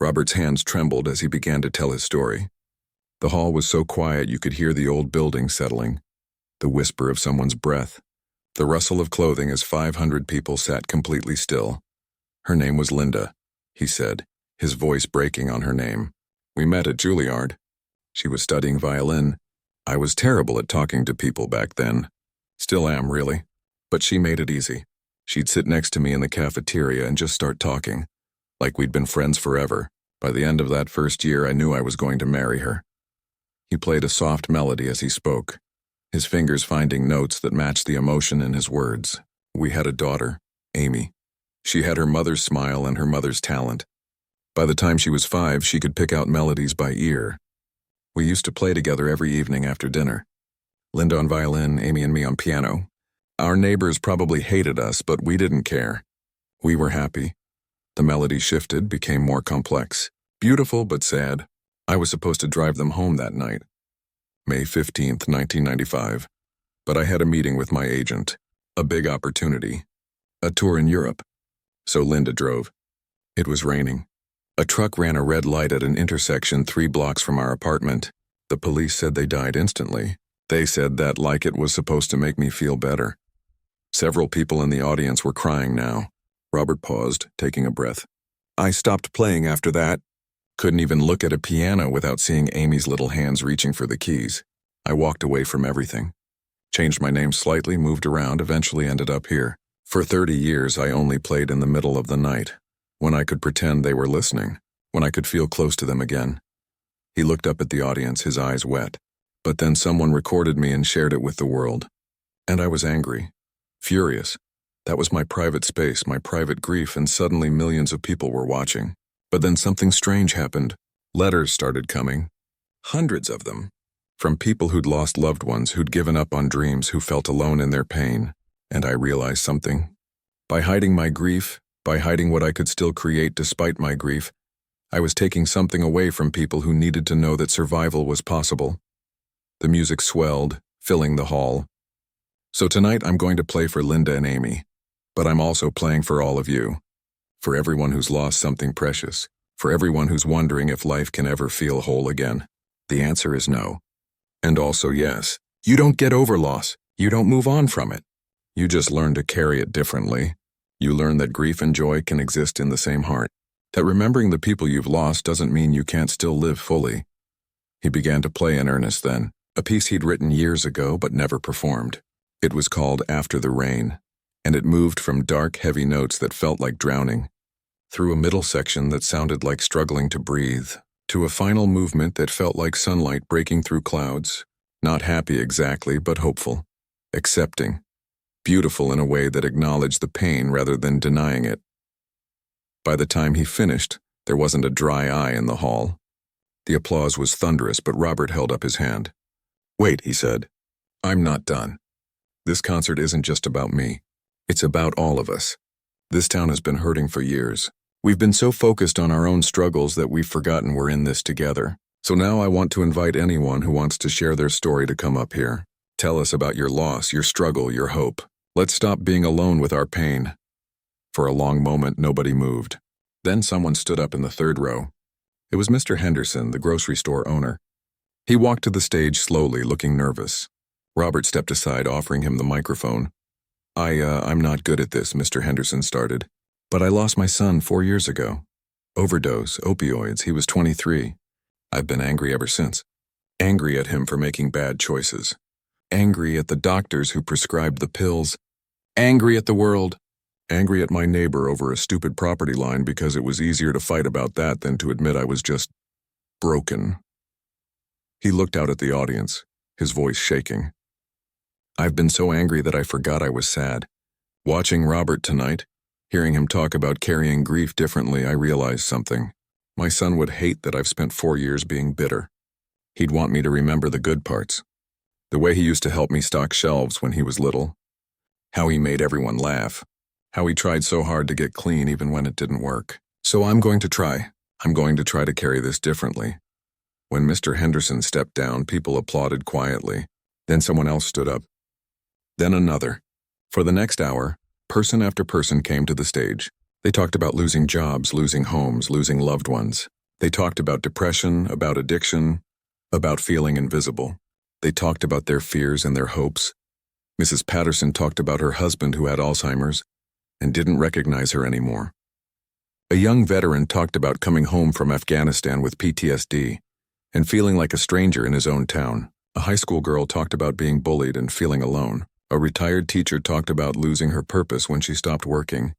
Robert's hands trembled as he began to tell his story. The hall was so quiet you could hear the old building settling, the whisper of someone's breath, the rustle of clothing as 500 people sat completely still. Her name was Linda, he said, his voice breaking on her name. We met at Juilliard. She was studying violin. I was terrible at talking to people back then. Still am, really. But she made it easy. She'd sit next to me in the cafeteria and just start talking, like we'd been friends forever. By the end of that first year, I knew I was going to marry her. He played a soft melody as he spoke, his fingers finding notes that matched the emotion in his words. We had a daughter, Amy. She had her mother's smile and her mother's talent. By the time she was 5, she could pick out melodies by ear. We used to play together every evening after dinner. Linda on violin, Amy and me on piano. Our neighbors probably hated us, but we didn't care. We were happy. The melody shifted, became more complex. Beautiful but sad. I was supposed to drive them home that night. May 15th, 1995. But I had a meeting with my agent. A big opportunity. A tour in Europe. So Linda drove. It was raining. A truck ran a red light at an intersection 3 blocks from our apartment. The police said they died instantly. They said that like it was supposed to make me feel better. Several people in the audience were crying now. Robert paused, taking a breath. I stopped playing after that. Couldn't even look at a piano without seeing Amy's little hands reaching for the keys. I walked away from everything. Changed my name slightly, moved around, eventually ended up here. For 30 years, I only played in the middle of the night, when I could pretend they were listening, when I could feel close to them again. He looked up at the audience, his eyes wet. But then someone recorded me and shared it with the world. And I was angry, furious. That was my private space, my private grief, and suddenly millions of people were watching. But then something strange happened. Letters started coming. Hundreds of them. From people who'd lost loved ones, who'd given up on dreams, who felt alone in their pain. And I realized something. By hiding my grief, by hiding what I could still create despite my grief, I was taking something away from people who needed to know that survival was possible. The music swelled, filling the hall. So tonight I'm going to play for Linda and Amy. But I'm also playing for all of you. For everyone who's lost something precious. For everyone who's wondering if life can ever feel whole again. The answer is no. And also yes. You don't get over loss. You don't move on from it. You just learn to carry it differently. You learn that grief and joy can exist in the same heart. That remembering the people you've lost doesn't mean you can't still live fully. He began to play in earnest then. A piece he'd written years ago but never performed. It was called After the Rain, and it moved from dark, heavy notes that felt like drowning, through a middle section that sounded like struggling to breathe, to a final movement that felt like sunlight breaking through clouds, not happy exactly, but hopeful, accepting, beautiful in a way that acknowledged the pain rather than denying it. By the time he finished, there wasn't a dry eye in the hall. The applause was thunderous, but Robert held up his hand. Wait, he said. I'm not done. This concert isn't just about me. It's about all of us. This town has been hurting for years. We've been so focused on our own struggles that we've forgotten we're in this together. So now I want to invite anyone who wants to share their story to come up here. Tell us about your loss, your struggle, your hope. Let's stop being alone with our pain. For a long moment, nobody moved. Then someone stood up in the 3rd row. It was Mr. Henderson, the grocery store owner. He walked to the stage slowly, looking nervous. Robert stepped aside, offering him the microphone. I'm not good at this, Mr. Henderson started. But I lost my son 4 years ago. Overdose, opioids, he was 23. I've been angry ever since. Angry at him for making bad choices. Angry at the doctors who prescribed the pills. Angry at the world. Angry at my neighbor over a stupid property line because it was easier to fight about that than to admit I was just broken. He looked out at the audience, his voice shaking. I've been so angry that I forgot I was sad. Watching Robert tonight, hearing him talk about carrying grief differently, I realized something. My son would hate that I've spent 4 years being bitter. He'd want me to remember the good parts. The way he used to help me stock shelves when he was little. How he made everyone laugh. How he tried so hard to get clean even when it didn't work. So I'm going to try. I'm going to try to carry this differently. When Mr. Henderson stepped down, people applauded quietly. Then someone else stood up. Then another. For the next hour, person after person came to the stage. They talked about losing jobs, losing homes, losing loved ones. They talked about depression, about addiction, about feeling invisible. They talked about their fears and their hopes. Mrs. Patterson talked about her husband who had Alzheimer's and didn't recognize her anymore. A young veteran talked about coming home from Afghanistan with PTSD and feeling like a stranger in his own town. A high school girl talked about being bullied and feeling alone. A retired teacher talked about losing her purpose when she stopped working.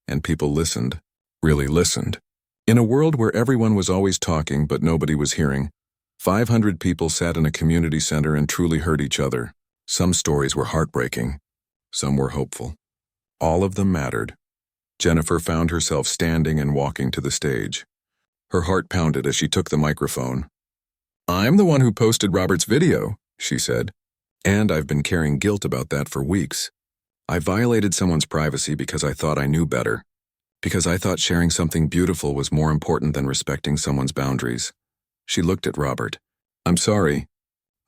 And people listened, really listened. In a world where everyone was always talking but nobody was hearing, 500 people sat in a community center and truly heard each other. Some stories were heartbreaking. Some were hopeful. All of them mattered. Jennifer found herself standing and walking to the stage. Her heart pounded as she took the microphone. "I'm the one who posted Robert's video," she said. "And I've been carrying guilt about that for weeks. I violated someone's privacy because I thought I knew better. Because I thought sharing something beautiful was more important than respecting someone's boundaries." She looked at Robert. "I'm sorry.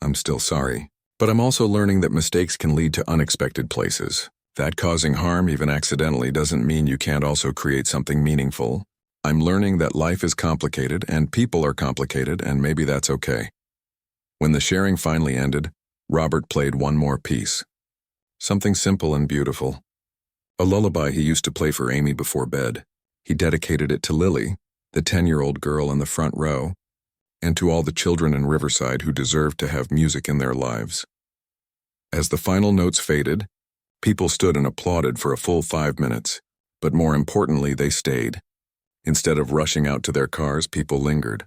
I'm still sorry. But I'm also learning that mistakes can lead to unexpected places. That causing harm, even accidentally, doesn't mean you can't also create something meaningful. I'm learning that life is complicated and people are complicated, and maybe that's okay." When the sharing finally ended, Robert played one more piece. Something simple and beautiful. A lullaby he used to play for Amy before bed. He dedicated it to Lily, the 10-year-old girl in the front row, and to all the children in Riverside who deserved to have music in their lives. As the final notes faded, people stood and applauded for a full 5 minutes, but more importantly, they stayed. Instead of rushing out to their cars, people lingered.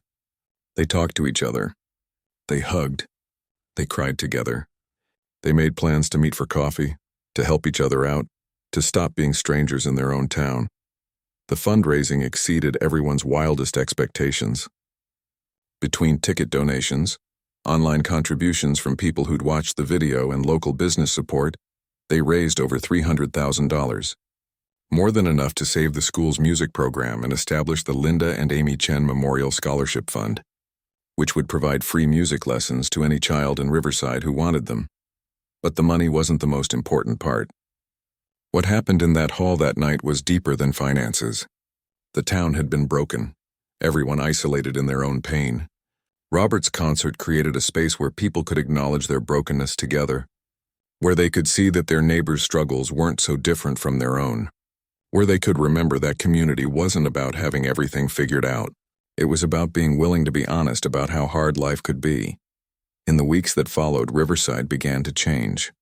They talked to each other. They hugged. They cried together. They made plans to meet for coffee, to help each other out, to stop being strangers in their own town. The fundraising exceeded everyone's wildest expectations. Between ticket donations, online contributions from people who'd watched the video, and local business support, they raised over $300,000. More than enough to save the school's music program and establish the Linda and Amy Chen Memorial Scholarship Fund, which would provide free music lessons to any child in Riverside who wanted them. But the money wasn't the most important part. What happened in that hall that night was deeper than finances. The town had been broken, everyone isolated in their own pain. Robert's concert created a space where people could acknowledge their brokenness together, where they could see that their neighbors' struggles weren't so different from their own, where they could remember that community wasn't about having everything figured out. It was about being willing to be honest about how hard life could be. In the weeks that followed, Riverside began to change.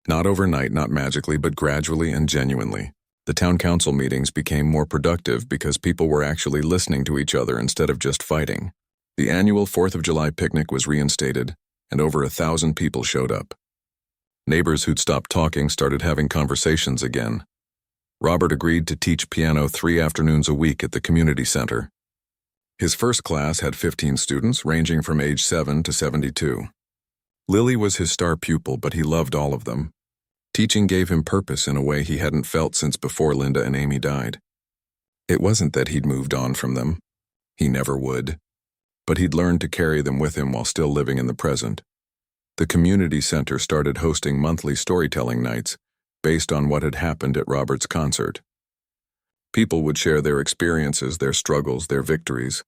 Not overnight, not magically, but gradually and genuinely. The town council meetings became more productive because people were actually listening to each other instead of just fighting. The annual 4th of July picnic was reinstated, and over 1,000 people showed up. Neighbors who'd stopped talking started having conversations again. Robert agreed to teach piano 3 afternoons a week at the community center. His first class had 15 students, ranging from age 7 to 72. Lily was his star pupil, but he loved all of them. Teaching gave him purpose in a way he hadn't felt since before Linda and Amy died. It wasn't that he'd moved on from them. He never would. But he'd learned to carry them with him while still living in the present. The community center started hosting monthly storytelling nights based on what had happened at Robert's concert. People would share their experiences, their struggles, their victories.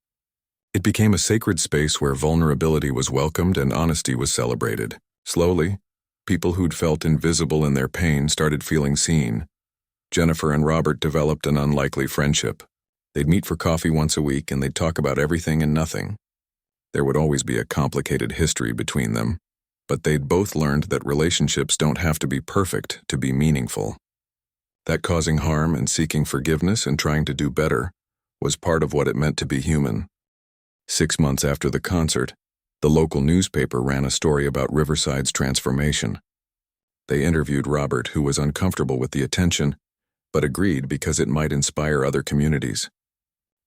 It became a sacred space where vulnerability was welcomed and honesty was celebrated. Slowly, people who'd felt invisible in their pain started feeling seen. Jennifer and Robert developed an unlikely friendship. They'd meet for coffee once a week and they'd talk about everything and nothing. There would always be a complicated history between them, but they'd both learned that relationships don't have to be perfect to be meaningful. That causing harm and seeking forgiveness and trying to do better was part of what it meant to be human. 6 months after the concert, the local newspaper ran a story about Riverside's transformation. They interviewed Robert, who was uncomfortable with the attention, but agreed because it might inspire other communities.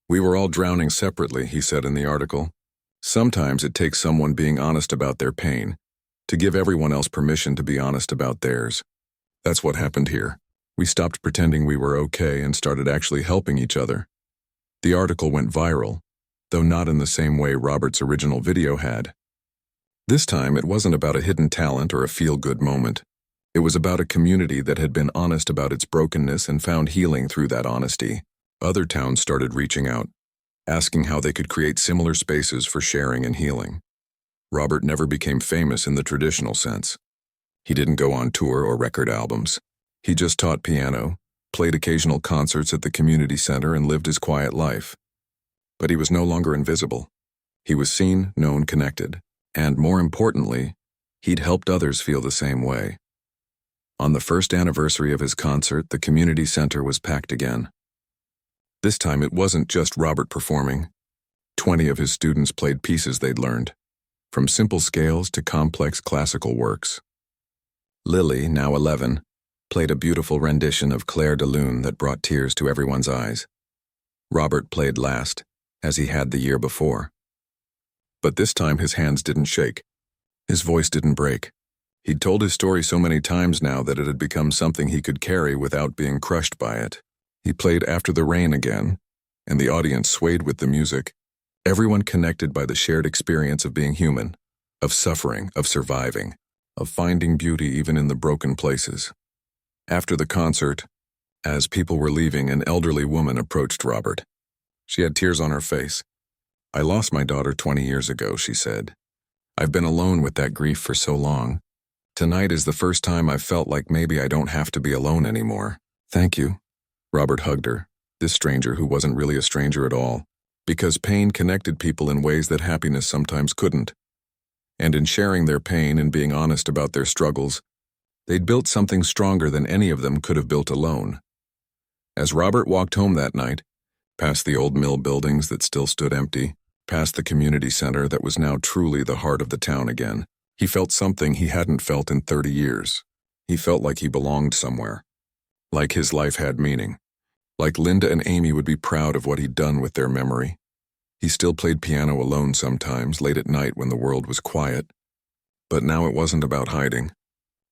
"We were all drowning separately," he said in the article. "Sometimes it takes someone being honest about their pain to give everyone else permission to be honest about theirs. That's what happened here. We stopped pretending we were okay and started actually helping each other." The article went viral, though not in the same way Robert's original video had. This time, it wasn't about a hidden talent or a feel-good moment. It was about a community that had been honest about its brokenness and found healing through that honesty. Other towns started reaching out, asking how they could create similar spaces for sharing and healing. Robert never became famous in the traditional sense. He didn't go on tour or record albums. He just taught piano, played occasional concerts at the community center, and lived his quiet life. But he was no longer invisible. He was seen, known, connected, and more importantly, he'd helped others feel the same way. On the first anniversary of his concert, the community center was packed again. This time it wasn't just Robert performing. 20 of his students played pieces they'd learned, from simple scales to complex classical works. Lily, now 11, played a beautiful rendition of Clair de Lune that brought tears to everyone's eyes. Robert played last, as he had the year before. But this time his hands didn't shake. His voice didn't break. He'd told his story so many times now that it had become something he could carry without being crushed by it. He played After the Rain again, and the audience swayed with the music. Everyone connected by the shared experience of being human, of suffering, of surviving, of finding beauty even in the broken places. After the concert, as people were leaving, an elderly woman approached Robert. She had tears on her face. "I lost my daughter 20 years ago," she said. "I've been alone with that grief for so long. Tonight is the first time I've felt like maybe I don't have to be alone anymore. Thank you." Robert hugged her, this stranger who wasn't really a stranger at all, because pain connected people in ways that happiness sometimes couldn't. And in sharing their pain and being honest about their struggles, they'd built something stronger than any of them could have built alone. As Robert walked home that night, past the old mill buildings that still stood empty, past the community center that was now truly the heart of the town again, he felt something he hadn't felt in 30 years. He felt like he belonged somewhere, like his life had meaning, like Linda and Amy would be proud of what he'd done with their memory. He still played piano alone sometimes, late at night when the world was quiet. But now it wasn't about hiding.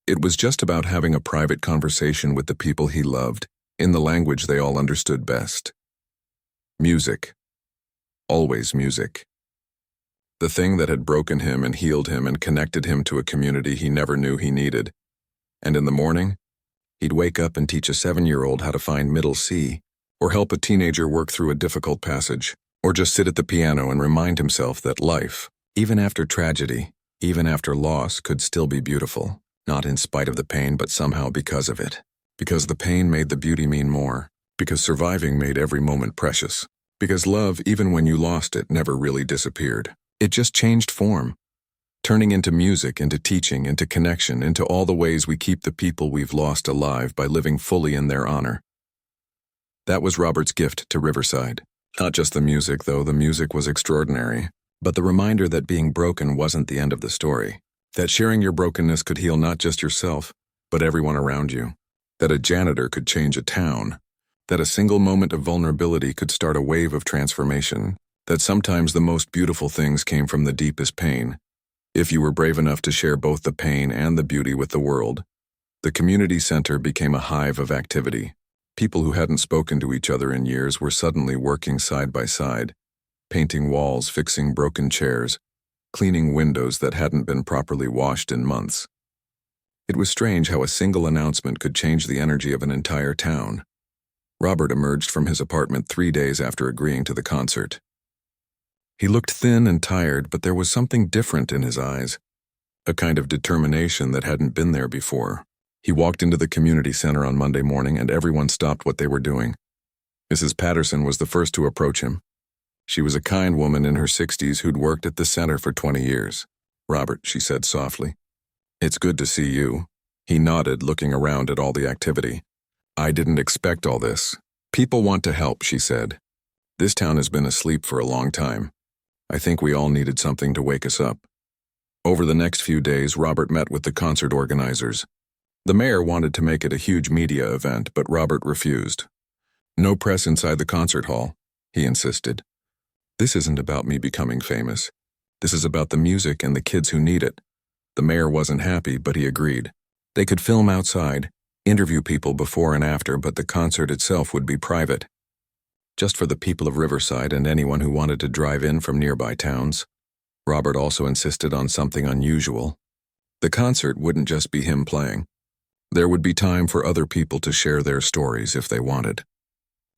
It was just about having a private conversation with the people he loved, in the language they all understood best. Music. Always music. The thing that had broken him and healed him and connected him to a community he never knew he needed. And in the morning, he'd wake up and teach a 7-year-old how to find middle C, or help a teenager work through a difficult passage, or just sit at the piano and remind himself that life, even after tragedy, even after loss, could still be beautiful, not in spite of the pain but somehow because of it. Because the pain made the beauty mean more, because surviving made every moment precious, because love, even when you lost it, never really disappeared. It just changed form, turning into music, into teaching, into connection, into all the ways we keep the people we've lost alive by living fully in their honor. That was Robert's gift to Riverside. Not just the music, though the music was extraordinary, but the reminder that being broken wasn't the end of the story. That sharing your brokenness could heal not just yourself, but everyone around you. That a janitor could change a town. That a single moment of vulnerability could start a wave of transformation. That sometimes the most beautiful things came from the deepest pain. If you were brave enough to share both the pain and the beauty with the world. The community center became a hive of activity. People who hadn't spoken to each other in years were suddenly working side by side, painting walls, fixing broken chairs, cleaning windows that hadn't been properly washed in months. It was strange how a single announcement could change the energy of an entire town. Robert emerged from his apartment 3 days after agreeing to the concert. He looked thin and tired, but there was something different in his eyes, a kind of determination that hadn't been there before. He walked into the community center on Monday morning and everyone stopped what they were doing. Mrs. Patterson was the first to approach him. She was a kind woman in her 60s who'd worked at the center for 20 years. "Robert," she said softly, "it's good to see you." He nodded, looking around at all the activity. "I didn't expect all this. People want to help," she said. "This town has been asleep for a long time. I think we all needed something to wake us up." Over the next few days, Robert met with the concert organizers. The mayor wanted to make it a huge media event, but Robert refused. "No press inside the concert hall," he insisted. "This isn't about me becoming famous. This is about the music and the kids who need it." The mayor wasn't happy, but he agreed. They could film outside, interview people before and after, but the concert itself would be private. Just for the people of Riverside and anyone who wanted to drive in from nearby towns. Robert also insisted on something unusual. The concert wouldn't just be him playing. There would be time for other people to share their stories if they wanted.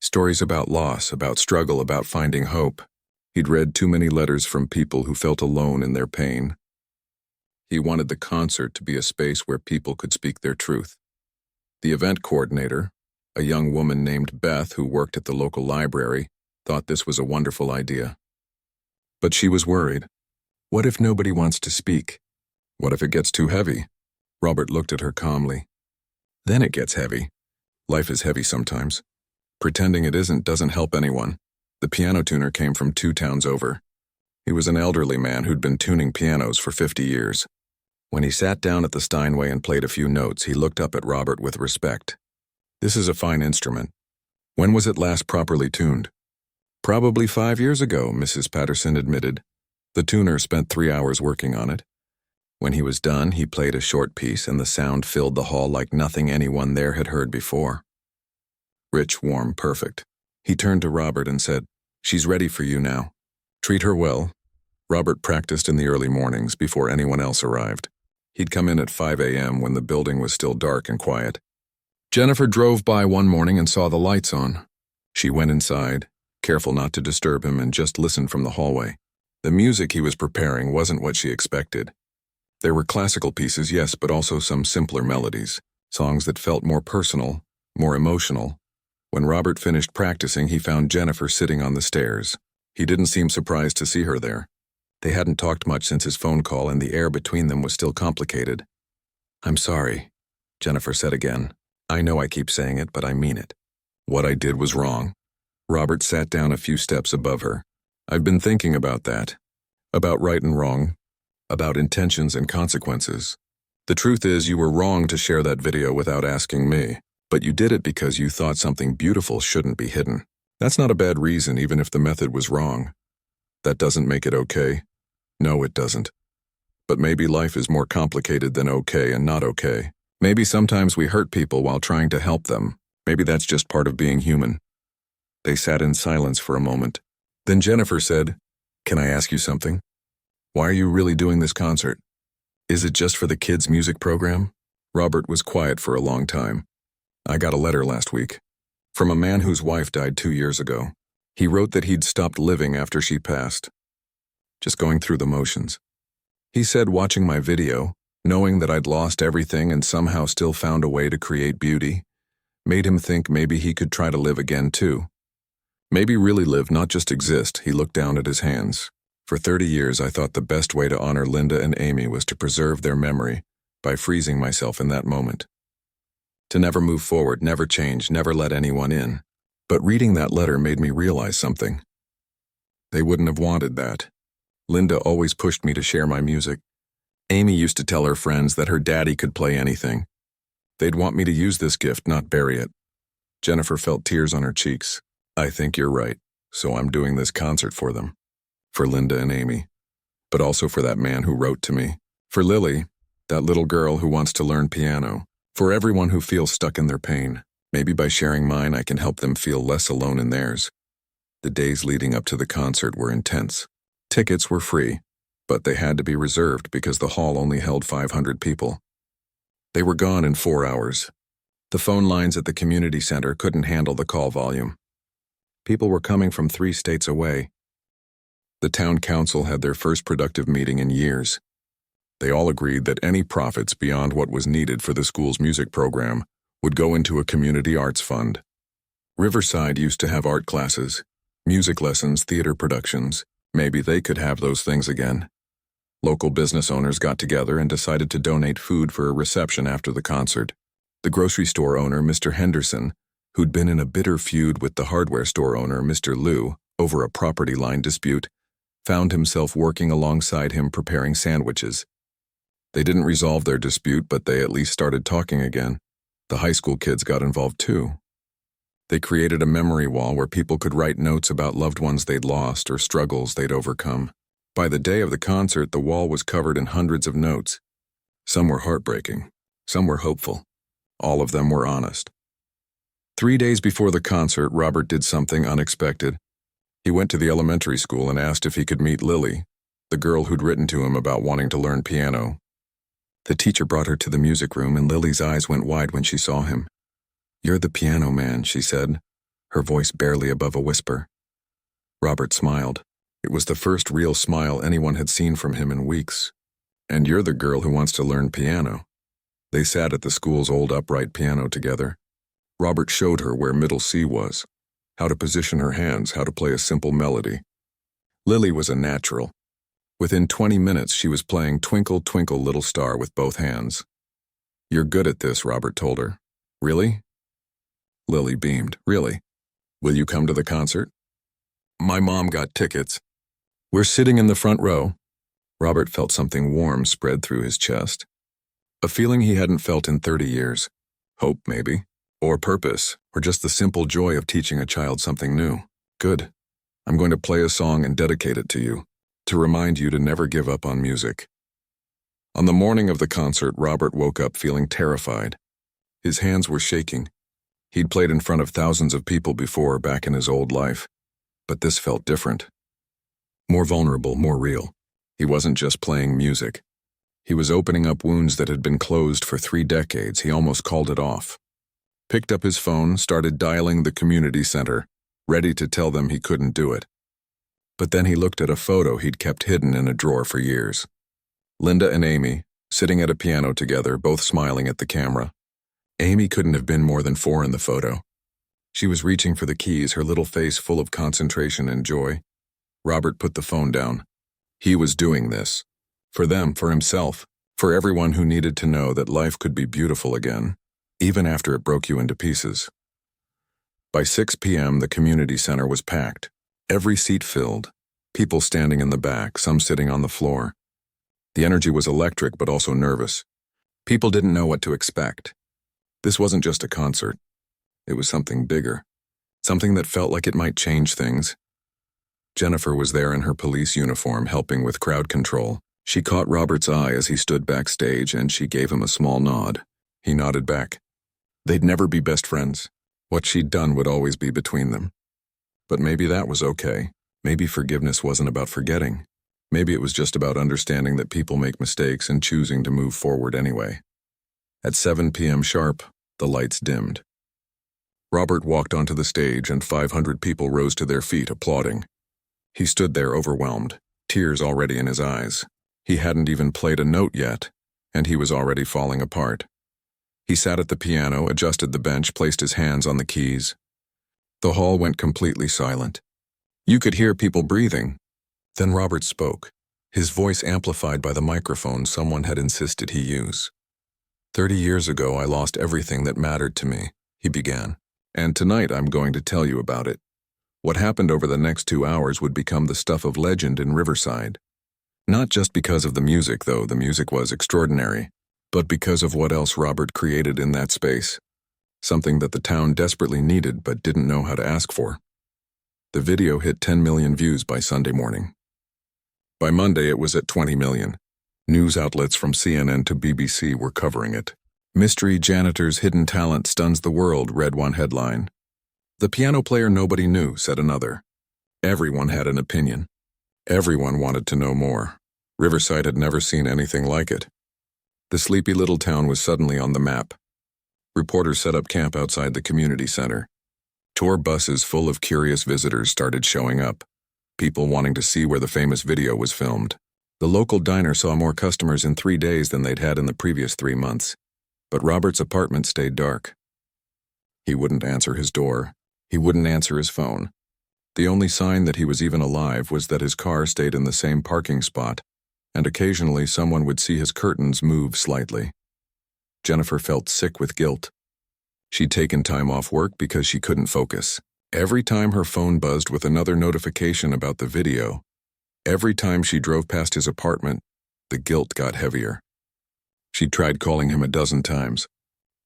Stories about loss, about struggle, about finding hope. He'd read too many letters from people who felt alone in their pain. He wanted the concert to be a space where people could speak their truth. The event coordinator, a young woman named Beth who worked at the local library, thought this was a wonderful idea. But she was worried. What if nobody wants to speak? What if it gets too heavy? Robert looked at her calmly. Then it gets heavy. Life is heavy sometimes. Pretending it isn't doesn't help anyone. The piano tuner came from 2 towns over. He was an elderly man who'd been tuning pianos for 50 years. When he sat down at the Steinway and played a few notes, he looked up at Robert with respect. This is a fine instrument. When was it last properly tuned? Probably 5 years ago, Mrs. Patterson admitted. The tuner spent 3 hours working on it. When he was done, he played a short piece and the sound filled the hall like nothing anyone there had heard before. Rich, warm, perfect. He turned to Robert and said, "She's ready for you now. Treat her well." Robert practiced in the early mornings before anyone else arrived. He'd come in at 5 a.m. when the building was still dark and quiet. Jennifer drove by one morning and saw the lights on. She went inside, careful not to disturb him, and just listened from the hallway. The music he was preparing wasn't what she expected. There were classical pieces, yes, but also some simpler melodies, songs that felt more personal, more emotional. When Robert finished practicing, he found Jennifer sitting on the stairs. He didn't seem surprised to see her there. They hadn't talked much since his phone call, and the air between them was still complicated. "I'm sorry," Jennifer said again. "I know I keep saying it, but I mean it. What I did was wrong." Robert sat down a few steps above her. "I've been thinking about that. About right and wrong. About intentions and consequences. The truth is, you were wrong to share that video without asking me, but you did it because you thought something beautiful shouldn't be hidden. That's not a bad reason, even if the method was wrong. That doesn't make it okay. No, it doesn't. But maybe life is more complicated than okay and not okay. Maybe sometimes we hurt people while trying to help them. Maybe that's just part of being human." They sat in silence for a moment. Then Jennifer said, "Can I ask you something? Why are you really doing this concert? Is it just for the kids' music program?" Robert was quiet for a long time. "I got a letter last week. From a man whose wife died 2 years ago. He wrote that he'd stopped living after she passed. Just going through the motions. He said watching my video, knowing that I'd lost everything and somehow still found a way to create beauty, made him think maybe he could try to live again too. Maybe really live, not just exist." He looked down at his hands. "For 30 years I thought the best way to honor Linda and Amy was to preserve their memory by freezing myself in that moment. To never move forward, never change, never let anyone in. But reading that letter made me realize something. They wouldn't have wanted that. Linda always pushed me to share my music. Amy used to tell her friends that her daddy could play anything. They'd want me to use this gift, not bury it." Jennifer felt tears on her cheeks. "I think you're right, so I'm doing this concert for them. For Linda and Amy. But also for that man who wrote to me. For Lily, that little girl who wants to learn piano. For everyone who feels stuck in their pain. Maybe by sharing mine I can help them feel less alone in theirs." The days leading up to the concert were intense. Tickets were free, but they had to be reserved because the hall only held 500 people. They were gone in 4 hours. The phone lines at the community center couldn't handle the call volume. People were coming from 3 states away. The town council had their first productive meeting in years. They all agreed that any profits beyond what was needed for the school's music program would go into a community arts fund. Riverside used to have art classes, music lessons, theater productions. Maybe they could have those things again. Local business owners got together and decided to donate food for a reception after the concert. The grocery store owner, Mr. Henderson, who'd been in a bitter feud with the hardware store owner, Mr. Liu, over a property line dispute, found himself working alongside him preparing sandwiches. They didn't resolve their dispute, but they at least started talking again. The high school kids got involved too. They created a memory wall where people could write notes about loved ones they'd lost or struggles they'd overcome. By the day of the concert, the wall was covered in hundreds of notes. Some were heartbreaking. Some were hopeful. All of them were honest. 3 days before the concert, Robert did something unexpected. He went to the elementary school and asked if he could meet Lily, the girl who'd written to him about wanting to learn piano. The teacher brought her to the music room, and Lily's eyes went wide when she saw him. "You're the piano man," she said. her voice barely above a whisper. Robert smiled. It was the first real smile anyone had seen from him in weeks. "And you're the girl who wants to learn piano." They sat at the school's old upright piano together. Robert showed her where middle C was, how to position her hands, how to play a simple melody. Lily was a natural. Within 20 minutes, she was playing Twinkle, Twinkle, Little Star with both hands. "You're good at this," Robert told her. "Really?" Lily beamed. "Really. Will you come to the concert?" "My mom got tickets." "We're sitting in the front row." Robert felt something warm spread through his chest. A feeling he hadn't felt in 30 years. Hope, maybe. Or purpose, or just the simple joy of teaching a child something new. "Good. I'm going to play a song and dedicate it to you, to remind you to never give up on music." On the morning of the concert, Robert woke up feeling terrified. His hands were shaking. He'd played in front of thousands of people before, back in his old life. But this felt different. More vulnerable, more real. He wasn't just playing music. He was opening up wounds that had been closed for 3 decades. He almost called it off. Picked up his phone, started dialing the community center, ready to tell them he couldn't do it. But then he looked at a photo he'd kept hidden in a drawer for years. Linda and Amy, sitting at a piano together, both smiling at the camera. Amy couldn't have been more than 4 in the photo. She was reaching for the keys, her little face full of concentration and joy. Robert put the phone down. He was doing this. For them, for himself, for everyone who needed to know that life could be beautiful again, even after it broke you into pieces. By 6 p.m., the community center was packed. Every seat filled. People standing in the back, some sitting on the floor. The energy was electric, but also nervous. People didn't know what to expect. This wasn't just a concert. It was something bigger. Something that felt like it might change things. Jennifer was there in her police uniform, helping with crowd control. She caught Robert's eye as he stood backstage, and she gave him a small nod. He nodded back. They'd never be best friends. What she'd done would always be between them. But maybe that was okay. Maybe forgiveness wasn't about forgetting. Maybe it was just about understanding that people make mistakes and choosing to move forward anyway. At 7 p.m. sharp, the lights dimmed. Robert walked onto the stage, and 500 people rose to their feet, applauding. He stood there overwhelmed, tears already in his eyes. He hadn't even played a note yet, and he was already falling apart. He sat at the piano, adjusted the bench, placed his hands on the keys. The hall went completely silent. You could hear people breathing. Then Robert spoke, his voice amplified by the microphone someone had insisted he use. 30 years ago, I lost everything that mattered to me, he began. And tonight I'm going to tell you about it. What happened over the next 2 hours would become the stuff of legend in Riverside. Not just because of the music, though the music was extraordinary, but because of what else Robert created in that space. Something that the town desperately needed but didn't know how to ask for. The video hit 10 million views by Sunday morning. By Monday, it was at 20 million. News outlets from CNN to BBC were covering it. "Mystery Janitor's Hidden Talent Stuns the World," read one headline. "The piano player nobody knew," said another. Everyone had an opinion. Everyone wanted to know more. Riverside had never seen anything like it. The sleepy little town was suddenly on the map. Reporters set up camp outside the community center. Tour buses full of curious visitors started showing up, people wanting to see where the famous video was filmed. The local diner saw more customers in 3 days than they'd had in the previous 3 months. But Robert's apartment stayed dark. He wouldn't answer his door. He wouldn't answer his phone. The only sign that he was even alive was that his car stayed in the same parking spot, and occasionally someone would see his curtains move slightly. Jennifer felt sick with guilt. She'd taken time off work because she couldn't focus. Every time her phone buzzed with another notification about the video, every time she drove past his apartment, the guilt got heavier. She tried calling him a dozen times,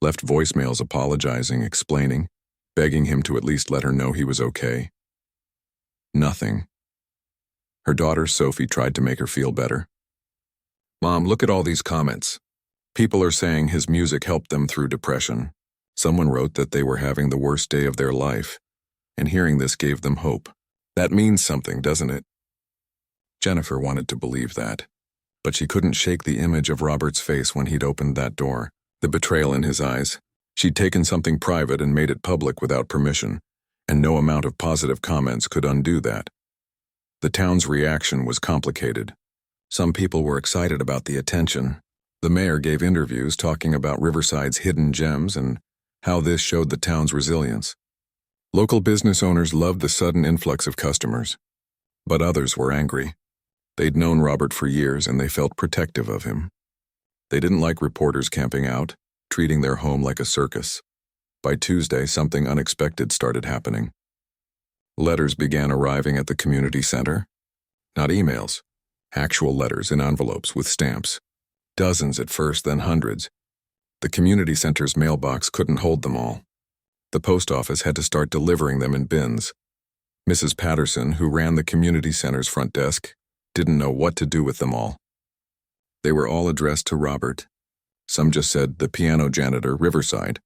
left voicemails apologizing, explaining, begging him to at least let her know he was okay. Nothing. Her daughter, Sophie, tried to make her feel better. "Mom, look at all these comments. People are saying his music helped them through depression. Someone wrote that they were having the worst day of their life, and hearing this gave them hope. That means something, doesn't it?" Jennifer wanted to believe that, but she couldn't shake the image of Robert's face when he'd opened that door, the betrayal in his eyes. She'd taken something private and made it public without permission, and no amount of positive comments could undo that. The town's reaction was complicated. Some people were excited about the attention. The mayor gave interviews talking about Riverside's hidden gems and how this showed the town's resilience. Local business owners loved the sudden influx of customers, but others were angry. They'd known Robert for years and they felt protective of him. They didn't like reporters camping out, treating their home like a circus. By Tuesday, something unexpected started happening. Letters began arriving at the community center. Not emails, actual letters in envelopes with stamps. Dozens at first, then hundreds. The community center's mailbox couldn't hold them all. The post office had to start delivering them in bins. Mrs. Patterson, who ran the community center's front desk, didn't know what to do with them all. They were all addressed to Robert. Some just said, "The piano janitor, Riverside."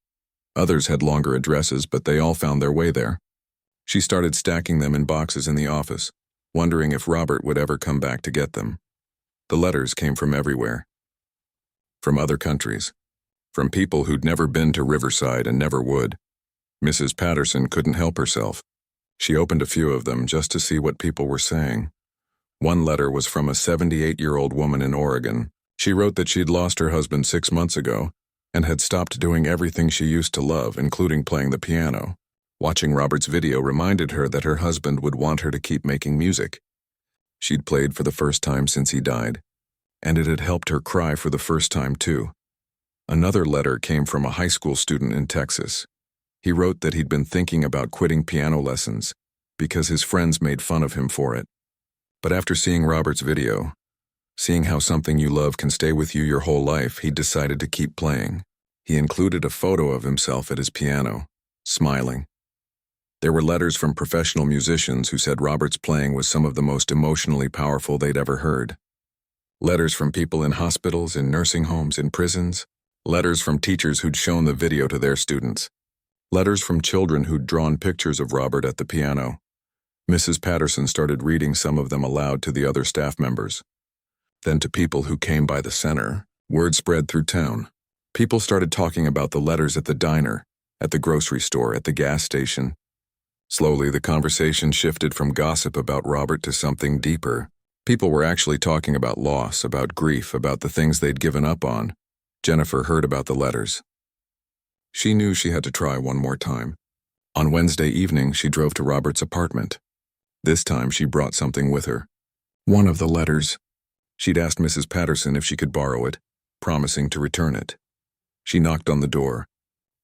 Others had longer addresses, but they all found their way there. She started stacking them in boxes in the office, wondering if Robert would ever come back to get them. The letters came from everywhere. From other countries. From people who'd never been to Riverside and never would. Mrs. Patterson couldn't help herself. She opened a few of them just to see what people were saying. One letter was from a 78-year-old woman in Oregon. She wrote that she'd lost her husband 6 months ago and had stopped doing everything she used to love, including playing the piano. Watching Robert's video reminded her that her husband would want her to keep making music. She'd played for the first time since he died, and it had helped her cry for the first time too. Another letter came from a high school student in Texas. He wrote that he'd been thinking about quitting piano lessons because his friends made fun of him for it. But after seeing Robert's video, seeing how something you love can stay with you your whole life, he decided to keep playing. He included a photo of himself at his piano, smiling. There were letters from professional musicians who said Robert's playing was some of the most emotionally powerful they'd ever heard. Letters from people in hospitals, in nursing homes, in prisons. Letters from teachers who'd shown the video to their students. Letters from children who'd drawn pictures of Robert at the piano. Mrs. Patterson started reading some of them aloud to the other staff members. Then to people who came by the center. Word spread through town. People started talking about the letters at the diner, at the grocery store, at the gas station. Slowly, the conversation shifted from gossip about Robert to something deeper. People were actually talking about loss, about grief, about the things they'd given up on. Jennifer heard about the letters. She knew she had to try one more time. On Wednesday evening, she drove to Robert's apartment. This time, she brought something with her. One of the letters. She'd asked Mrs. Patterson if she could borrow it, promising to return it. She knocked on the door.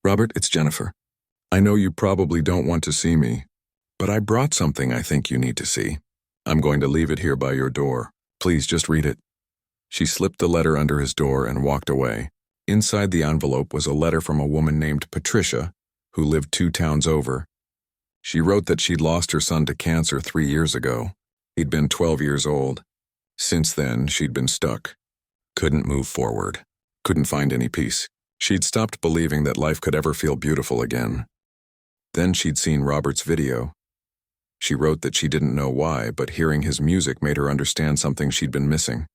"Robert, it's Jennifer. I know you probably don't want to see me, but I brought something I think you need to see. I'm going to leave it here by your door. Please just read it." She slipped the letter under his door and walked away. Inside the envelope was a letter from a woman named Patricia, who lived 2 towns over. She wrote that she'd lost her son to cancer 3 years ago. He'd been 12 years old. Since then, she'd been stuck. Couldn't move forward. Couldn't find any peace. She'd stopped believing that life could ever feel beautiful again. Then she'd seen Robert's video. She wrote that she didn't know why, but hearing his music made her understand something she'd been missing.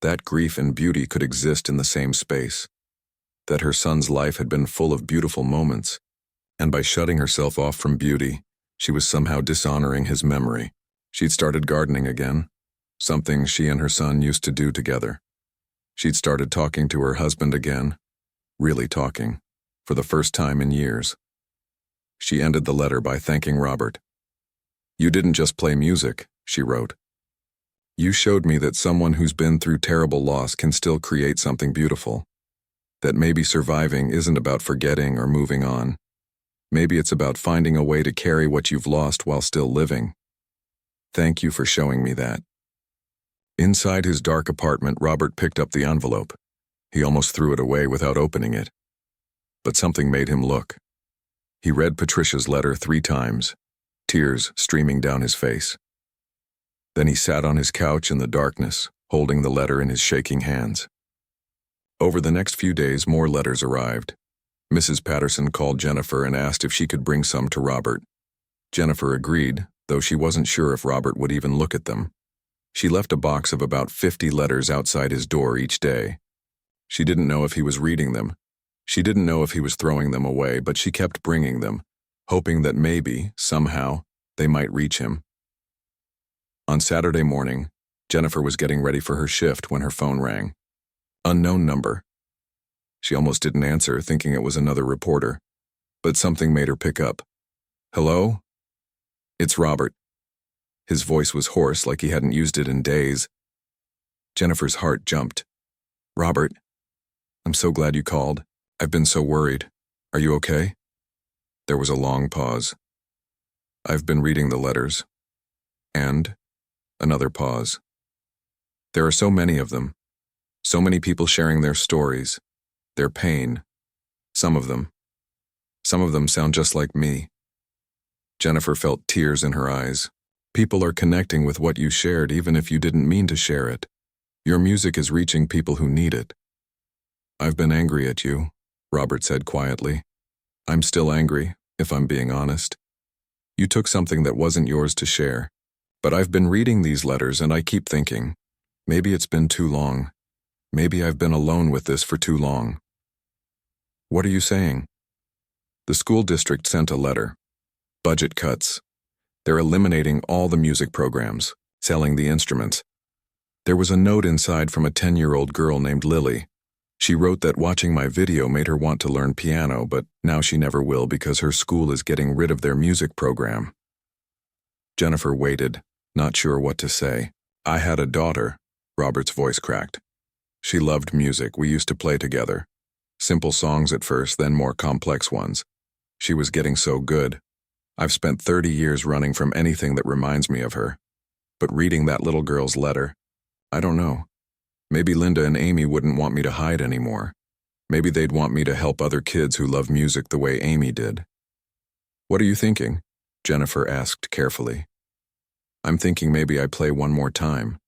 That grief and beauty could exist in the same space. That her son's life had been full of beautiful moments, and by shutting herself off from beauty, she was somehow dishonoring his memory. She'd started gardening again, something she and her son used to do together. She'd started talking to her husband again, really talking, for the first time in years. She ended the letter by thanking Robert. "You didn't just play music," she wrote. "You showed me that someone who's been through terrible loss can still create something beautiful. That maybe surviving isn't about forgetting or moving on. Maybe it's about finding a way to carry what you've lost while still living. Thank you for showing me that." Inside his dark apartment, Robert picked up the envelope. He almost threw it away without opening it. But something made him look. He read Patricia's letter 3 times, tears streaming down his face. Then he sat on his couch in the darkness, holding the letter in his shaking hands. Over the next few days, more letters arrived. Mrs. Patterson called Jennifer and asked if she could bring some to Robert. Jennifer agreed, though she wasn't sure if Robert would even look at them. She left a box of about 50 letters outside his door each day. She didn't know if he was reading them. She didn't know if he was throwing them away, but she kept bringing them, hoping that maybe, somehow, they might reach him. On Saturday morning, Jennifer was getting ready for her shift when her phone rang. Unknown number. She almost didn't answer, thinking it was another reporter, but something made her pick up. Hello? It's Robert. His voice was hoarse, like he hadn't used it in days. Jennifer's heart jumped. Robert, I'm so glad you called. I've been so worried. Are you okay? There was a long pause. I've been reading the letters. And another pause. There are so many of them. So many people sharing their stories, their pain. Some of them sound just like me. Jennifer felt tears in her eyes. People are connecting with what you shared even if you didn't mean to share it. Your music is reaching people who need it. I've been angry at you, Robert said quietly. I'm still angry, if I'm being honest. You took something that wasn't yours to share. But I've been reading these letters and I keep thinking, maybe it's been too long. Maybe I've been alone with this for too long. What are you saying? The school district sent a letter. Budget cuts. They're eliminating all the music programs, selling the instruments. There was a note inside from a 10-year-old girl named Lily. She wrote that watching my video made her want to learn piano, but now she never will because her school is getting rid of their music program. Jennifer waited, not sure what to say. I had a daughter, Robert's voice cracked. She loved music. We used to play together. Simple songs at first, then more complex ones. She was getting so good. I've spent 30 years running from anything that reminds me of her. But reading that little girl's letter, I don't know. Maybe Linda and Amy wouldn't want me to hide anymore. Maybe they'd want me to help other kids who love music the way Amy did. What are you thinking? Jennifer asked carefully. I'm thinking maybe I play one more time.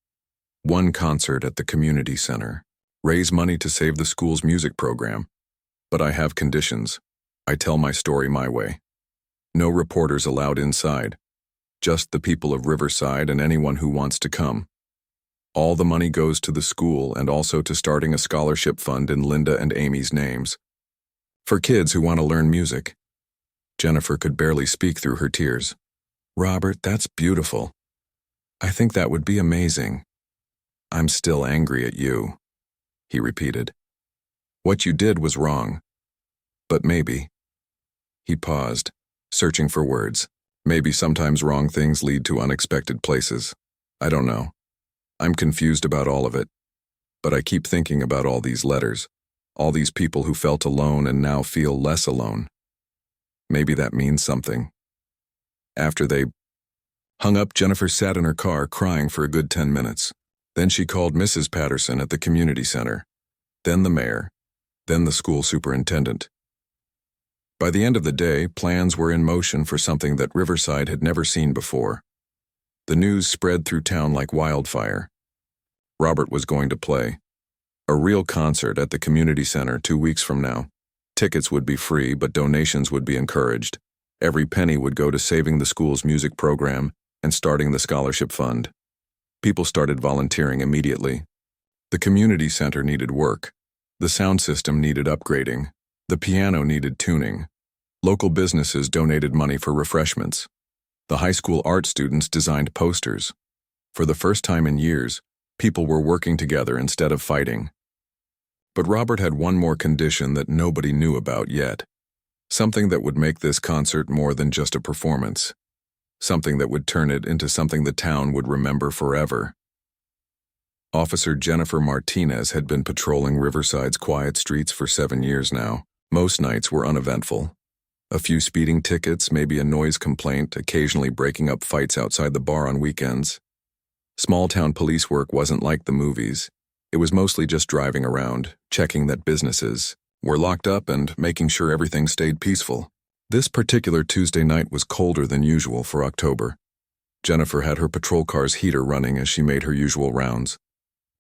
One concert at the community center. Raise money to save the school's music program. But I have conditions. I tell my story my way. No reporters allowed inside. Just the people of Riverside and anyone who wants to come. All the money goes to the school and also to starting a scholarship fund in Linda and Amy's names. For kids who want to learn music. Jennifer could barely speak through her tears. Robert, that's beautiful. I think that would be amazing. I'm still angry at you, he repeated. What you did was wrong. But maybe. He paused, searching for words. Maybe sometimes wrong things lead to unexpected places. I don't know. I'm confused about all of it. But I keep thinking about all these letters, all these people who felt alone and now feel less alone. Maybe that means something. After they hung up, Jennifer sat in her car crying for a good 10 minutes. Then she called Mrs. Patterson at the community center, then the mayor, then the school superintendent. By the end of the day, plans were in motion for something that Riverside had never seen before. The news spread through town like wildfire. Robert was going to play. A real concert at the community center 2 weeks from now. Tickets would be free, but donations would be encouraged. Every penny would go to saving the school's music program and starting the scholarship fund. People started volunteering immediately. The community center needed work. The sound system needed upgrading. The piano needed tuning. Local businesses donated money for refreshments. The high school art students designed posters. For the first time in years, people were working together instead of fighting. But Robert had one more condition that nobody knew about yet. Something that would make this concert more than just a performance. Something that would turn it into something the town would remember forever. Officer Jennifer Martinez had been patrolling Riverside's quiet streets for 7 years now. Most nights were uneventful. A few speeding tickets, maybe a noise complaint, occasionally breaking up fights outside the bar on weekends. Small-town police work wasn't like the movies. It was mostly just driving around, checking that businesses were locked up and making sure everything stayed peaceful. This particular Tuesday night was colder than usual for October. Jennifer had her patrol car's heater running as she made her usual rounds.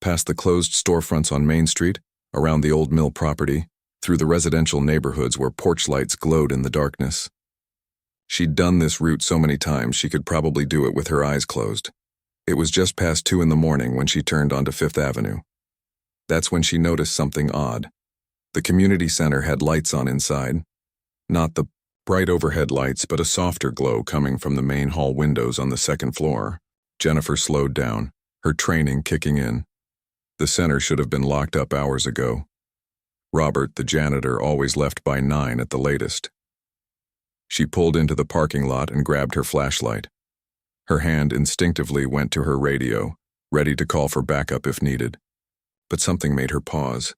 Past the closed storefronts on Main Street, around the old mill property, through the residential neighborhoods where porch lights glowed in the darkness. She'd done this route so many times she could probably do it with her eyes closed. It was just past 2 in the morning when she turned onto Fifth Avenue. That's when she noticed something odd. The community center had lights on inside. Not the Bright overhead lights, but a softer glow coming from the main hall windows on the second floor. Jennifer slowed down, her training kicking in. The center should have been locked up hours ago. Robert, the janitor, always left by 9 at the latest. She pulled into the parking lot and grabbed her flashlight. Her hand instinctively went to her radio, ready to call for backup if needed. But something made her pause.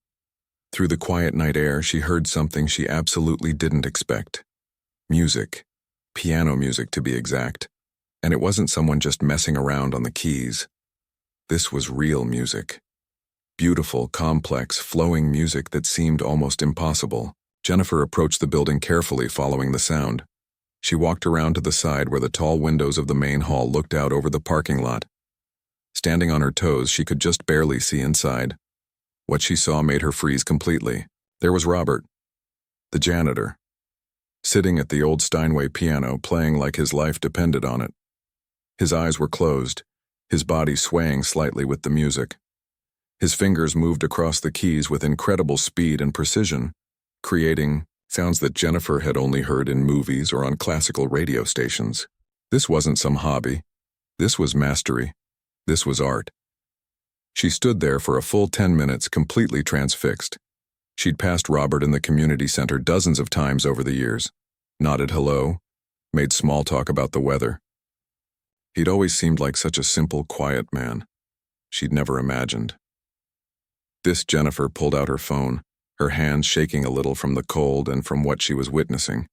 Through the quiet night air, she heard something she absolutely didn't expect. Music. Piano music, to be exact. And it wasn't someone just messing around on the keys. This was real music. Beautiful, complex, flowing music that seemed almost impossible. Jennifer approached the building carefully, following the sound. She walked around to the side where the tall windows of the main hall looked out over the parking lot. Standing on her toes, she could just barely see inside. What she saw made her freeze completely. There was Robert, the janitor, sitting at the old Steinway piano, playing like his life depended on it. His eyes were closed, his body swaying slightly with the music. His fingers moved across the keys with incredible speed and precision, creating sounds that Jennifer had only heard in movies or on classical radio stations. This wasn't some hobby. This was mastery. This was art. She stood there for a full 10 minutes, completely transfixed. She'd passed Robert in the community center dozens of times over the years, nodded hello, made small talk about the weather. He'd always seemed like such a simple, quiet man. She'd never imagined. This Jennifer pulled out her phone, her hands shaking a little from the cold and from what she was witnessing.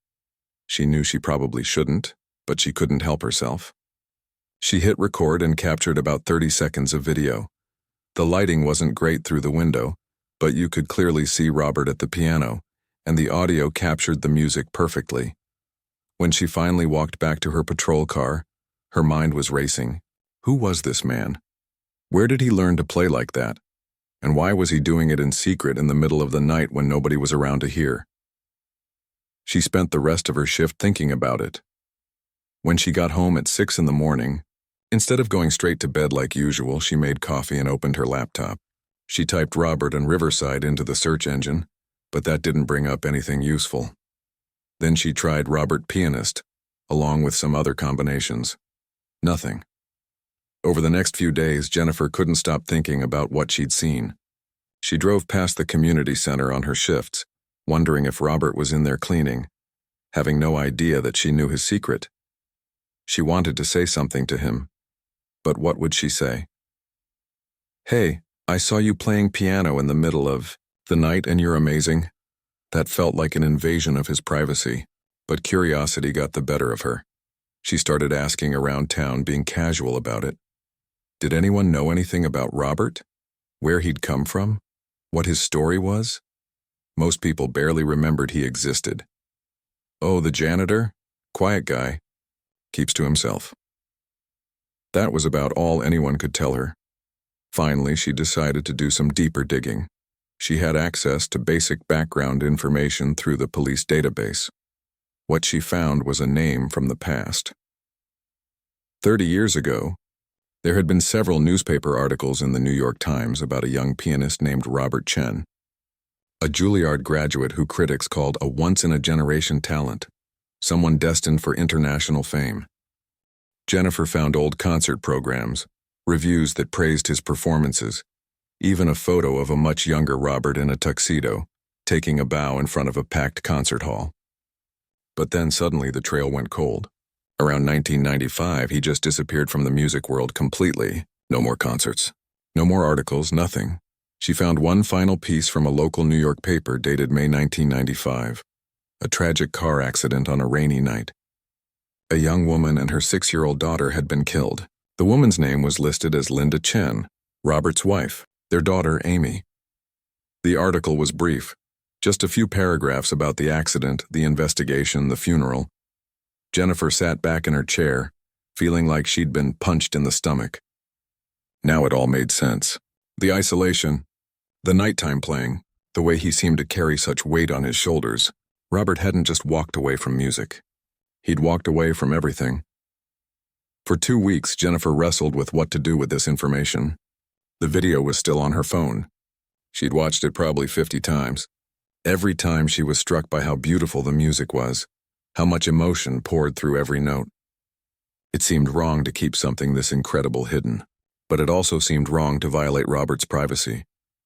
She knew she probably shouldn't, but she couldn't help herself. She hit record and captured about 30 seconds of video. The lighting wasn't great through the window, but you could clearly see Robert at the piano, and the audio captured the music perfectly. When she finally walked back to her patrol car, her mind was racing. Who was this man? Where did he learn to play like that? And why was he doing it in secret in the middle of the night when nobody was around to hear? She spent the rest of her shift thinking about it. When she got home at 6 in the morning, instead of going straight to bed like usual, she made coffee and opened her laptop. She typed Robert and Riverside into the search engine, but that didn't bring up anything useful. Then she tried Robert Pianist, along with some other combinations. Nothing. Over the next few days, Jennifer couldn't stop thinking about what she'd seen. She drove past the community center on her shifts, wondering if Robert was in there cleaning, having no idea that she knew his secret. She wanted to say something to him, but what would she say? "Hey, I saw you playing piano in the middle of the night and you're amazing." That felt like an invasion of his privacy, but curiosity got the better of her. She started asking around town, being casual about it. Did anyone know anything about Robert? Where he'd come from? What his story was? Most people barely remembered he existed. Oh, the janitor? Quiet guy. Keeps to himself. That was about all anyone could tell her. Finally, she decided to do some deeper digging. She had access to basic background information through the police database. What she found was a name from the past. 30 years ago, there had been several newspaper articles in the New York Times about a young pianist named Robert Chen, a Juilliard graduate who critics called a once-in-a-generation talent, someone destined for international fame. Jennifer found old concert programs, reviews that praised his performances, even a photo of a much younger Robert in a tuxedo, taking a bow in front of a packed concert hall. But then suddenly the trail went cold. Around 1995, he just disappeared from the music world completely. No more concerts. No more articles, nothing. She found one final piece from a local New York paper dated May 1995. A tragic car accident on a rainy night. A young woman and her 6-year-old daughter had been killed. The woman's name was listed as Linda Chen, Robert's wife, their daughter Amy. The article was brief, just a few paragraphs about the accident, the investigation, the funeral. Jennifer sat back in her chair, feeling like she'd been punched in the stomach. Now it all made sense. The isolation, the nighttime playing, the way he seemed to carry such weight on his shoulders. Robert hadn't just walked away from music. He'd walked away from everything. For 2 weeks, Jennifer wrestled with what to do with this information. The video was still on her phone. She'd watched it probably 50 times. Every time she was struck by how beautiful the music was, how much emotion poured through every note. It seemed wrong to keep something this incredible hidden, but it also seemed wrong to violate Robert's privacy.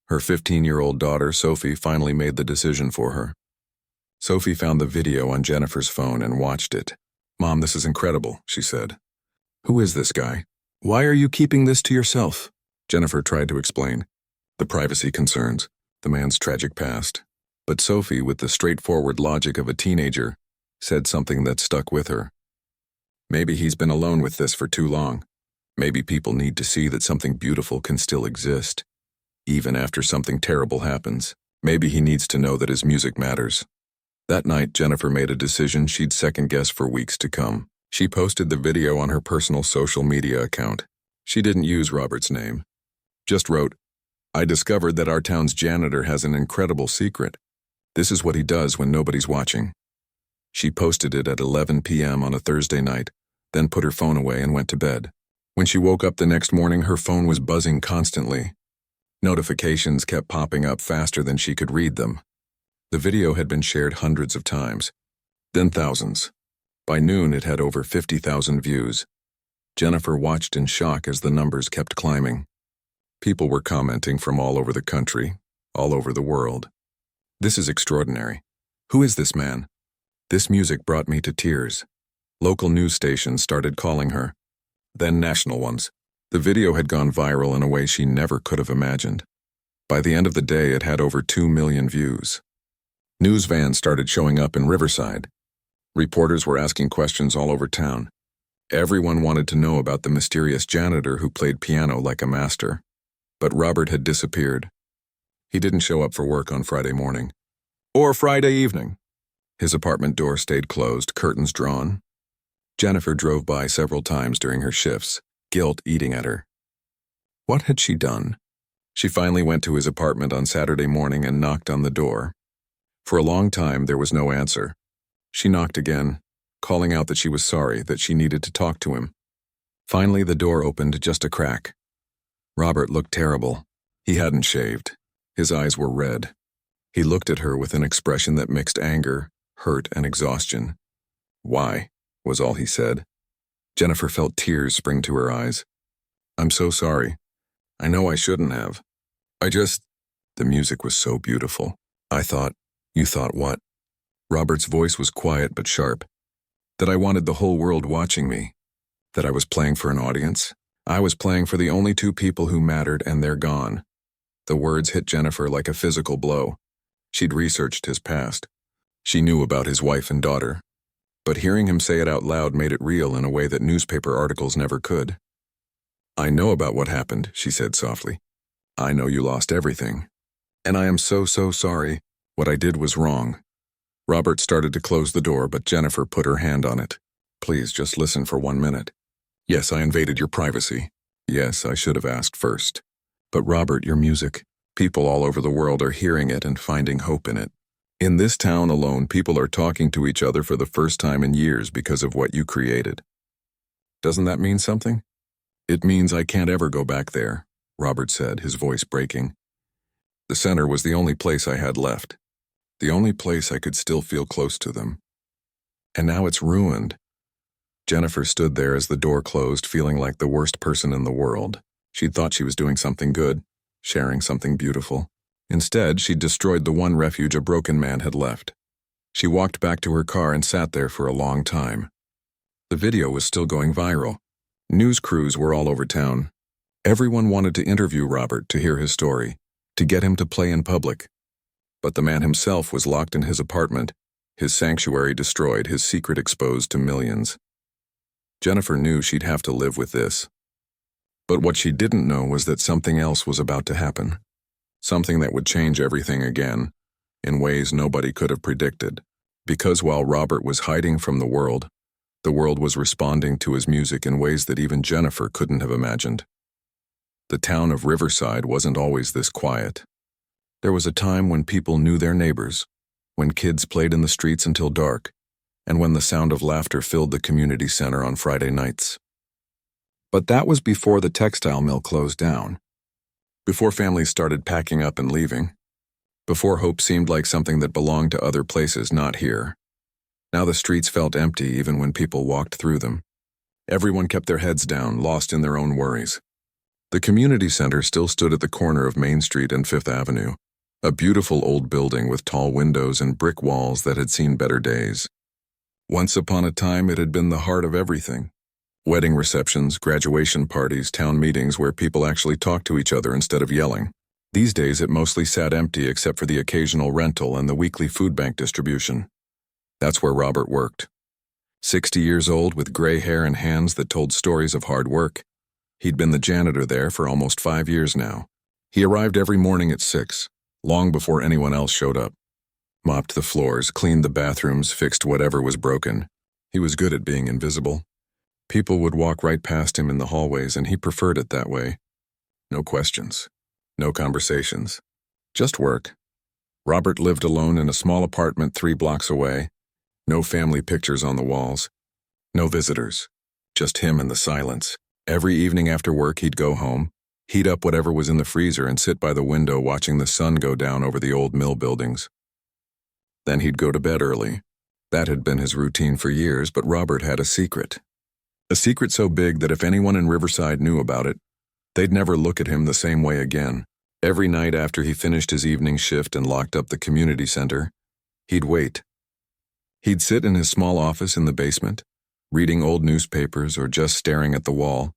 Her 15-year-old daughter, Sophie, finally made the decision for her. Sophie found the video on Jennifer's phone and watched it. "Mom, this is incredible," she said. "Who is this guy? Why are you keeping this to yourself?" Jennifer tried to explain. The privacy concerns, the man's tragic past. But Sophie, with the straightforward logic of a teenager, said something that stuck with her. "Maybe he's been alone with this for too long. Maybe people need to see that something beautiful can still exist, even after something terrible happens. Maybe he needs to know that his music matters." That night, Jennifer made a decision she'd second-guess for weeks to come. She posted the video on her personal social media account. She didn't use Robert's name. Just wrote, "I discovered that our town's janitor has an incredible secret. This is what he does when nobody's watching." She posted it at 11 p.m. on a Thursday night, then put her phone away and went to bed. When she woke up the next morning, her phone was buzzing constantly. Notifications kept popping up faster than she could read them. The video had been shared hundreds of times, then thousands. By noon, it had over 50,000 views. Jennifer watched in shock as the numbers kept climbing. People were commenting from all over the country, all over the world. "This is extraordinary. Who is this man? This music brought me to tears." Local news stations started calling her, then national ones. The video had gone viral in a way she never could have imagined. By the end of the day, it had over 2 million views. News vans started showing up in Riverside. Reporters were asking questions all over town. Everyone wanted to know about the mysterious janitor who played piano like a master. But Robert had disappeared. He didn't show up for work on Friday morning. Or Friday evening. His apartment door stayed closed, curtains drawn. Jennifer drove by several times during her shifts, guilt eating at her. What had she done? She finally went to his apartment on Saturday morning and knocked on the door. For a long time, there was no answer. She knocked again, calling out that she was sorry, that she needed to talk to him. Finally, the door opened just a crack. Robert looked terrible. He hadn't shaved. His eyes were red. He looked at her with an expression that mixed anger, hurt, and exhaustion. "Why?" was all he said. Jennifer felt tears spring to her eyes. "I'm so sorry. I know I shouldn't have. The music was so beautiful. I thought." "You thought what?" Robert's voice was quiet but sharp. "That I wanted the whole world watching me. That I was playing for an audience. I was playing for the only two people who mattered, and they're gone." The words hit Jennifer like a physical blow. She'd researched his past. She knew about his wife and daughter. But hearing him say it out loud made it real in a way that newspaper articles never could. "I know about what happened," she said softly. "I know you lost everything. And I am so sorry. What I did was wrong." Robert started to close the door, but Jennifer put her hand on it. "Please, just listen for 1 minute. Yes, I invaded your privacy. Yes, I should have asked first. But Robert, your music, people all over the world are hearing it and finding hope in it. In this town alone, people are talking to each other for the first time in years because of what you created. Doesn't that mean something?" "It means I can't ever go back there," Robert said, his voice breaking. "The center was the only place I had left. The only place I could still feel close to them. And now it's ruined." Jennifer stood there as the door closed, feeling like the worst person in the world. She'd thought she was doing something good, sharing something beautiful. Instead, she'd destroyed the one refuge a broken man had left. She walked back to her car and sat there for a long time. The video was still going viral. News crews were all over town. Everyone wanted to interview Robert to hear his story, to get him to play in public. But the man himself was locked in his apartment, his sanctuary destroyed, his secret exposed to millions. Jennifer knew she'd have to live with this. But what she didn't know was that something else was about to happen. Something that would change everything again, in ways nobody could have predicted. Because while Robert was hiding from the world was responding to his music in ways that even Jennifer couldn't have imagined. The town of Riverside wasn't always this quiet. There was a time when people knew their neighbors, when kids played in the streets until dark, and when the sound of laughter filled the community center on Friday nights. But that was before the textile mill closed down, before families started packing up and leaving, before hope seemed like something that belonged to other places, not here. Now the streets felt empty even when people walked through them. Everyone kept their heads down, lost in their own worries. The community center still stood at the corner of Main Street and Fifth Avenue, a beautiful old building with tall windows and brick walls that had seen better days. Once upon a time, it had been the heart of everything. Wedding receptions, graduation parties, town meetings where people actually talked to each other instead of yelling. These days, it mostly sat empty except for the occasional rental and the weekly food bank distribution. That's where Robert worked. 60 years old with gray hair and hands that told stories of hard work. He'd been the janitor there for almost 5 years now. He arrived every morning at 6, long before anyone else showed up. Mopped the floors, cleaned the bathrooms, fixed whatever was broken. He was good at being invisible. People would walk right past him in the hallways, and he preferred it that way. No questions. No conversations. Just work. Robert lived alone in a small apartment 3 blocks away. No family pictures on the walls. No visitors. Just him and the silence. Every evening after work, he'd go home, heat up whatever was in the freezer, and sit by the window watching the sun go down over the old mill buildings. Then he'd go to bed early. That had been his routine for years, but Robert had a secret. A secret so big that if anyone in Riverside knew about it, they'd never look at him the same way again. Every night after he finished his evening shift and locked up the community center, he'd wait. He'd sit in his small office in the basement, reading old newspapers or just staring at the wall,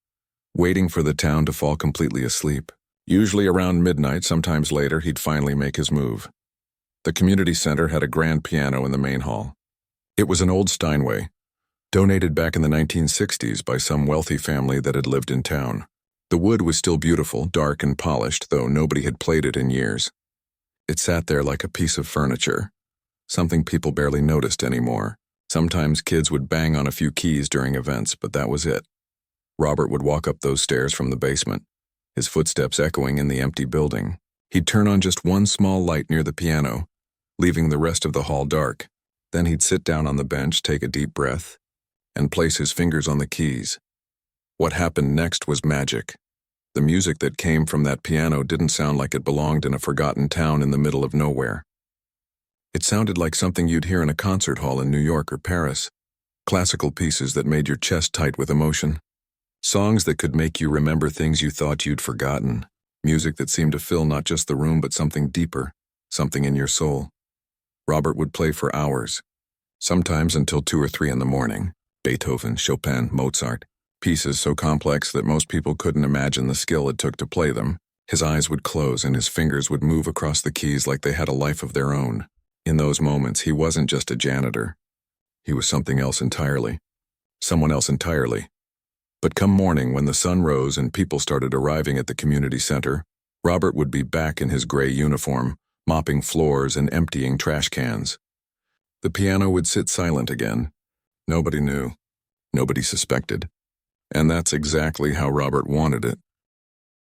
waiting for the town to fall completely asleep. Usually around midnight, sometimes later, he'd finally make his move. The community center had a grand piano in the main hall. It was an old Steinway, donated back in the 1960s by some wealthy family that had lived in town. The wood was still beautiful, dark and polished, though nobody had played it in years. It sat there like a piece of furniture, something people barely noticed anymore. Sometimes kids would bang on a few keys during events, but that was it. Robert would walk up those stairs from the basement, his footsteps echoing in the empty building. He'd turn on just one small light near the piano, leaving the rest of the hall dark. Then he'd sit down on the bench, take a deep breath, and place his fingers on the keys. What happened next was magic. The music that came from that piano didn't sound like it belonged in a forgotten town in the middle of nowhere. It sounded like something you'd hear in a concert hall in New York or Paris. Classical pieces that made your chest tight with emotion. Songs that could make you remember things you thought you'd forgotten. Music that seemed to fill not just the room but something deeper, something in your soul. Robert would play for hours, sometimes until 2 or 3 in the morning. Beethoven, Chopin, Mozart. Pieces so complex that most people couldn't imagine the skill it took to play them. His eyes would close and his fingers would move across the keys like they had a life of their own. In those moments, he wasn't just a janitor. He was something else entirely. Someone else entirely. But come morning, when the sun rose and people started arriving at the community center, Robert would be back in his gray uniform, mopping floors and emptying trash cans. The piano would sit silent again. Nobody knew. Nobody suspected. And that's exactly how Robert wanted it.